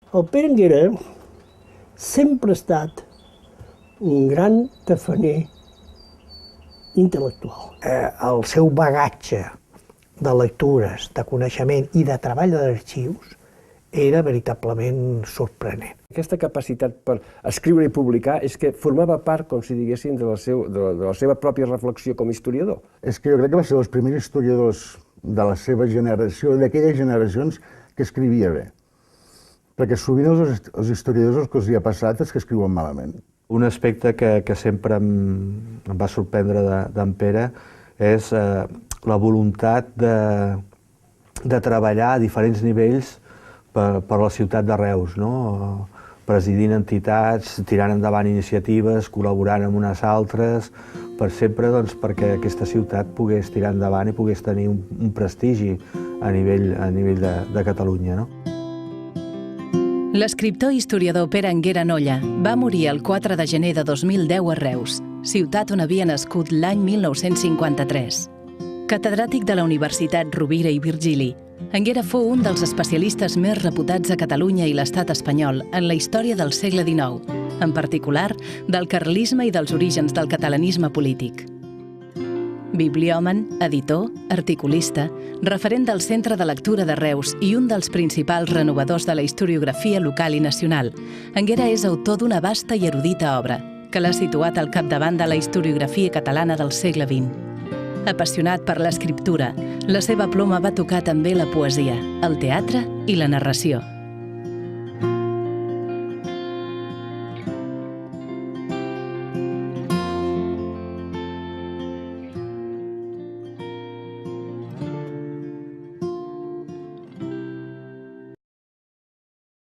El Pere Anguera sempre ha estat un gran tafaner intel·lectual. El seu bagatge de lectures, de coneixement i de treball d'arxius era veritablement sorprenent. Aquesta capacitat per escriure i publicar és que formava part, com si diguéssim, de la seva pròpia reflexió com a historiador. És que jo crec que va ser dels primers historiadors de la seva generació, d'aquelles generacions que escrivia bé. Perquè sovint els historiadors el que els hi ha passat és que escriuen malament. Un aspecte que sempre em va sorprendre d'en Pere és la voluntat de treballar a diferents nivells per la ciutat de Reus, no? Presidint entitats, tirant endavant iniciatives, col·laborant amb unes altres, per sempre perquè aquesta ciutat pogués tirar endavant i pogués tenir un prestigi a nivell de Catalunya. L'escriptor i historiador Pere Anguera Nolla va morir el 4 de gener de 2010 a Reus, ciutat on havia nascut l'any 1953. Catedràtic de la Universitat Rovira i Virgili, Anguera fou un dels especialistes més reputats a Catalunya i l'estat espanyol en la història del segle XIX, en particular del carlisme i dels orígens del catalanisme polític. Bibliòman, editor, articulista, referent del Centre de Lectura de Reus i un dels principals renovadors de la historiografia local i nacional, Anguera és autor d'una vasta i erudita obra que l'ha situat al capdavant de la historiografia catalana del segle XX. Apassionat per l'escriptura, la seva ploma va tocar també la poesia, el teatre i la narració.